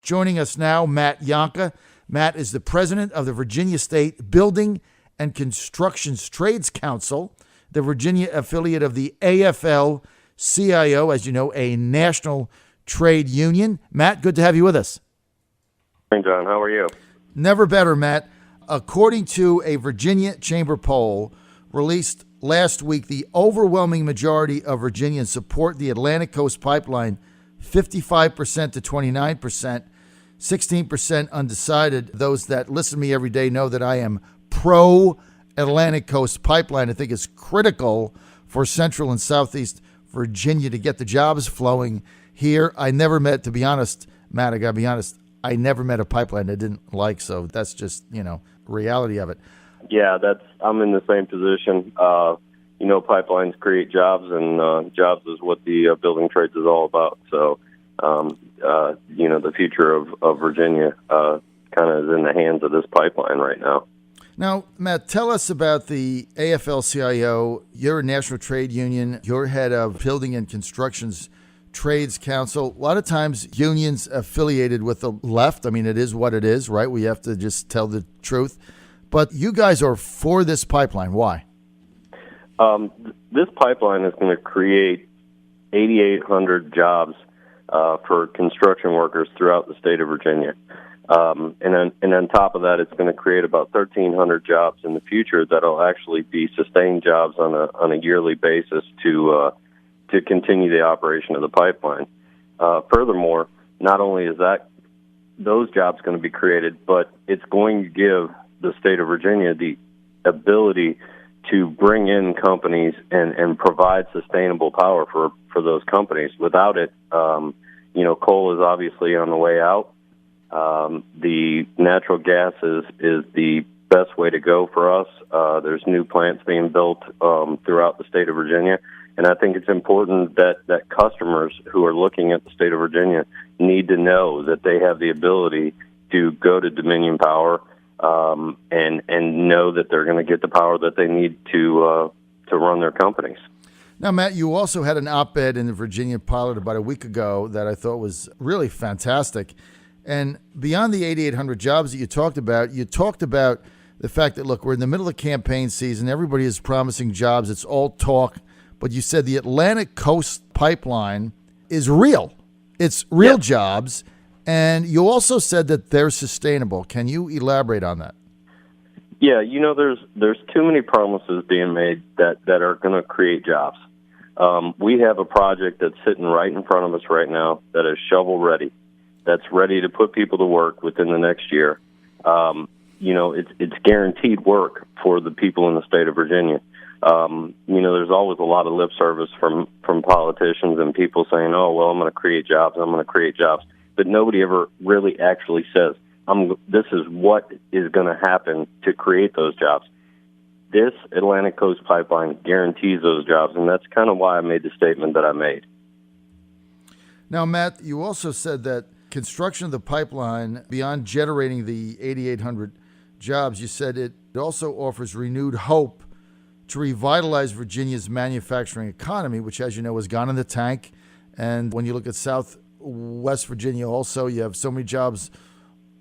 Joining us now, Matt Yonka. Matt is the president of the Virginia State Building and Constructions Trades Council, the Virginia affiliate of the AFL-CIO, as you know, a national trade union. Matt, good to have you with us. Hey, John. How are you? Never better, Matt. According to a Virginia Chamber poll released last week, the overwhelming majority of Virginians support the Atlantic Coast Pipeline, 55% to 29%, 16% undecided. Those that listen to me every day know that I am pro-Atlantic Coast Pipeline. I think it's critical for Central and Southeast Virginia to get the jobs flowing here. I never met, to be honest, Matt, I got to be honest, I never met a pipeline I didn't like, so that's just, reality of it. Yeah, I'm in the same position. Pipelines create jobs, and jobs is what the building trades is all about. So, the future of Virginia kind of is in the hands of this pipeline right now. Now, Matt, tell us about the AFL-CIO. You're a national trade union. You're head of Building and Constructions Trades Council. A lot of times unions affiliated with the left. I mean, it is what it is, right? We have to just tell the truth. But you guys are for this pipeline. Why? This pipeline is going to create 8,800 jobs for construction workers throughout the state of Virginia. And on top of that, it's going to create about 1,300 jobs in the future that'll actually be sustained jobs on a yearly basis to continue the operation of the pipeline. Furthermore, not only is those jobs going to be created, but it's going to give the state of Virginia the ability to bring in companies and provide sustainable power for those companies. Without it, coal is obviously on the way out. The natural gas is the best way to go for us. There's new plants being built throughout the state of Virginia. And I think it's important that customers who are looking at the state of Virginia need to know that they have the ability to go to Dominion Power and know that they're going to get the power that they need to run their companies. Now, Matt, you also had an op-ed in the Virginia Pilot about a week ago that I thought was really fantastic. And beyond the 8,800 jobs that you talked about the fact that, look, we're in the middle of campaign season. Everybody is promising jobs. It's all talk. But you said the Atlantic Coast Pipeline is real. It's real Yep. jobs. And you also said that they're sustainable. Can you elaborate on that? Yeah, there's too many promises being made that are going to create jobs. We have a project that's sitting right in front of us right now that is shovel ready, that's ready to put people to work within the next year. It's guaranteed work for the people in the state of Virginia. There's always a lot of lip service from politicians and people saying, oh, well, I'm going to create jobs. But nobody ever really actually says, this is what is going to happen to create those jobs. This Atlantic Coast Pipeline guarantees those jobs, and that's kind of why I made the statement that I made. Now, Matt, you also said that construction of the pipeline, beyond generating the 8,800 jobs, you said it also offers renewed hope to revitalize Virginia's manufacturing economy, which, as you know, has gone in the tank. And when you look at Southwest Virginia also, you have so many jobs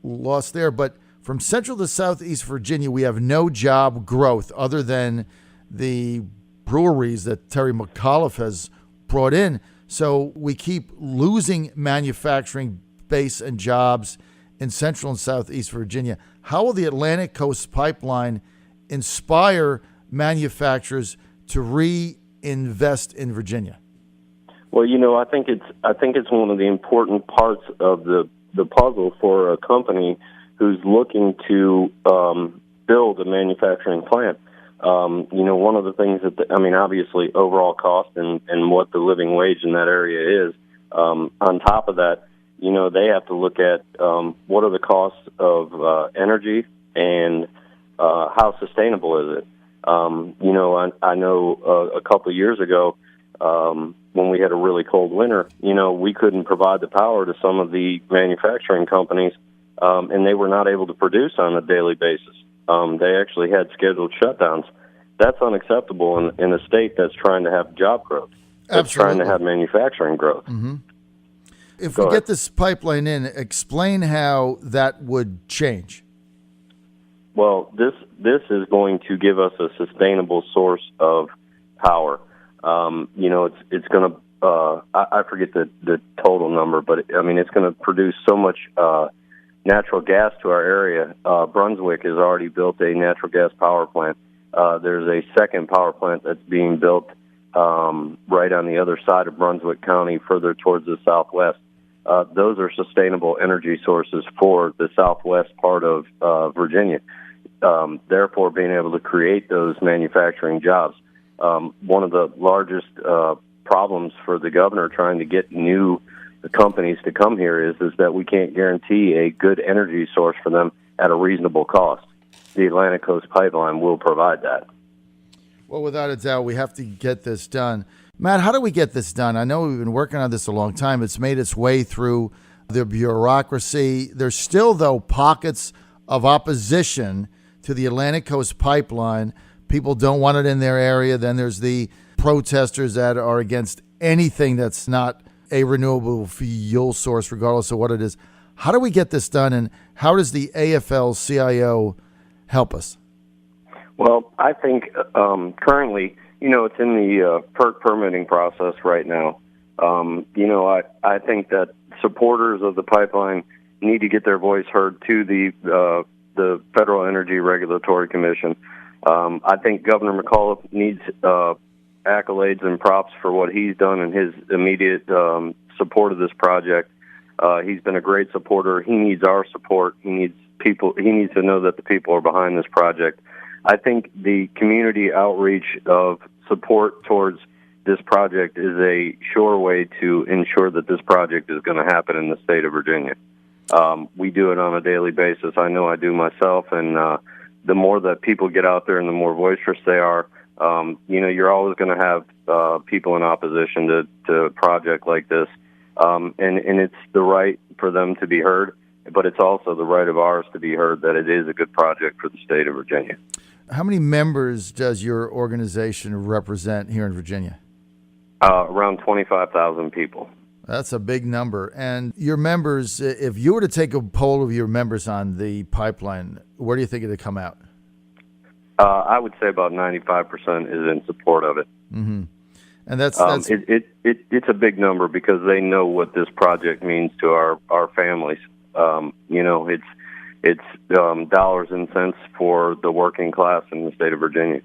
lost there. But from Central to Southeast Virginia, we have no job growth other than the breweries that Terry McAuliffe has brought in. So we keep losing manufacturing base and jobs in Central and Southeast Virginia. How will the Atlantic Coast Pipeline inspire manufacturers to reinvest in Virginia? Well, I think it's one of the important parts of the puzzle for a company who's looking to build a manufacturing plant. One of the things obviously overall cost and what the living wage in that area is. On top of that, they have to look at what are the costs of energy and how sustainable is it. I know a couple of years ago when we had a really cold winter, we couldn't provide the power to some of the manufacturing companies, and they were not able to produce on a daily basis. They actually had scheduled shutdowns. That's unacceptable in a state that's trying to have job growth, that's Absolutely. trying to have manufacturing growth. Mm-hmm. If Go we ahead. get this pipeline in, explain how that would change. Well, this is going to give us a sustainable source of power. It's going to I forget the total number, but it's going to produce so much natural gas to our area. Brunswick has already built a natural gas power plant. There's a second power plant that's being built right on the other side of Brunswick County, further towards the southwest. Those are sustainable energy sources for the southwest part of Virginia. Therefore, being able to create those manufacturing jobs. One of the largest problems for the governor trying to get new companies to come here is that we can't guarantee a good energy source for them at a reasonable cost. The Atlantic Coast Pipeline will provide that. Well, without a doubt, we have to get this done. Matt, how do we get this done? I know we've been working on this a long time. It's made its way through the bureaucracy. There's still, though, pockets of opposition to the Atlantic Coast Pipeline. People don't want it in their area. Then there's the protesters that are against anything that's not a renewable fuel source, regardless of what it is. How do we get this done, and how does the AFL-CIO help us? Well, I think currently, it's in the PERC permitting process right now. I think that supporters of the pipeline need to get their voice heard to the Federal Energy Regulatory Commission. I think Governor McAuliffe needs accolades and props for what he's done in his immediate support of this project. He's been a great supporter. He needs our support. He needs to know that the people are behind this project. I think the community outreach of support towards this project is a sure way to ensure that this project is going to happen in the state of Virginia. We do it on a daily basis. I know I do myself, and the more that people get out there and the more boisterous they are, you're always going to have people in opposition to a project like this. And it's the right for them to be heard, but it's also the right of ours to be heard that it is a good project for the state of Virginia. How many members does your organization represent here in Virginia? Around 25,000 people. That's a big number. And your members, if you were to take a poll of your members on the pipeline, where do you think it would come out? I would say about 95% is in support of it. Mm-hmm. And that's it's a big number because they know what this project means to our families. It's dollars and cents for the working class in the state of Virginia.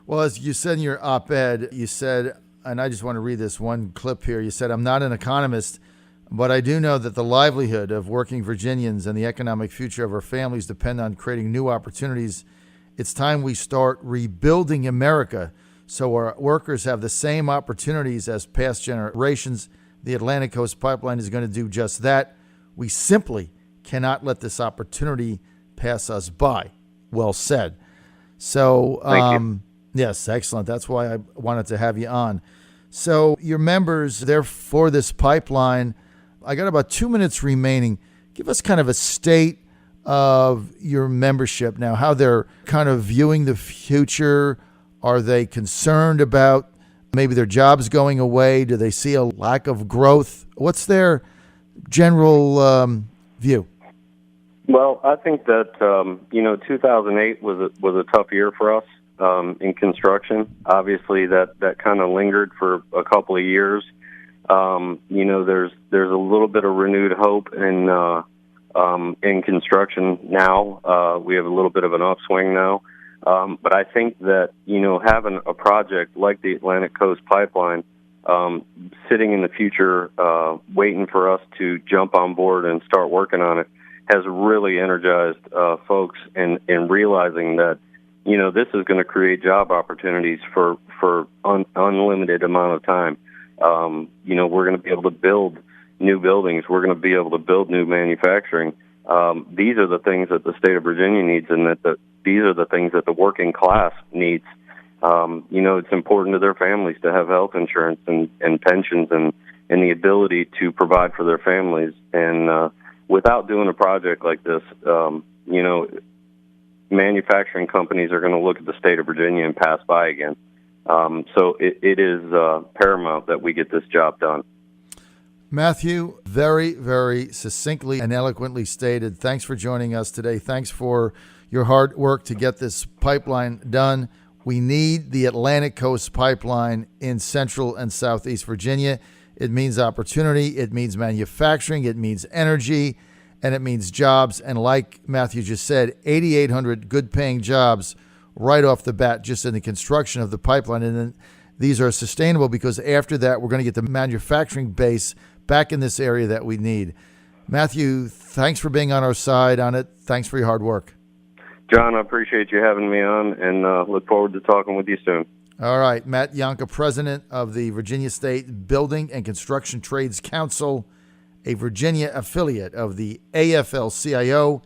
Well, as you said in your op-ed, you said, and I just want to read this one clip here. You said, "I'm not an economist, but I do know that the livelihood of working Virginians and the economic future of our families depend on creating new opportunities. It's time we start rebuilding America so our workers have the same opportunities as past generations. The Atlantic Coast Pipeline is going to do just that. We simply cannot let this opportunity pass us by." Well said. So, Thank you. Yes, excellent. That's why I wanted to have you on. So your members, they're for this pipeline. I got about 2 minutes remaining. Give us kind of a state of your membership now, how they're kind of viewing the future. Are they concerned about maybe their jobs going away? Do they see a lack of growth? What's their general view? Well, I think that 2008 was a tough year for us in construction. Obviously, that kind of lingered for a couple of years. There's a little bit of renewed hope in construction now. We have a little bit of an upswing now. But I think that, having a project like the Atlantic Coast Pipeline sitting in the future, waiting for us to jump on board and start working on it, has really energized folks in realizing that, this is going to create job opportunities for unlimited amount of time. We're going to be able to build new buildings. We're going to be able to build new manufacturing. These are the things that the state of Virginia needs, and these are the things that the working class needs. It's important to their families to have health insurance and pensions and the ability to provide for their families. And without doing a project like this, manufacturing companies are going to look at the state of Virginia and pass by again. So it is paramount that we get this job done. Matthew, very, very succinctly and eloquently stated. Thanks for joining us today. Thanks for your hard work to get this pipeline done. We need the Atlantic Coast Pipeline in Central and Southeast Virginia. It means opportunity, it means manufacturing, it means energy, and it means jobs. And like Matthew just said, 8,800 good-paying jobs right off the bat just in the construction of the pipeline. And then these are sustainable because after that, we're going to get the manufacturing base back in this area that we need. Matthew, thanks for being on our side on it. Thanks for your hard work. John, I appreciate you having me on, and look forward to talking with you soon. All right. Matt Yonka, president of the Virginia State Building and Construction Trades Council, a Virginia affiliate of the AFL-CIO,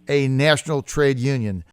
a national trade union.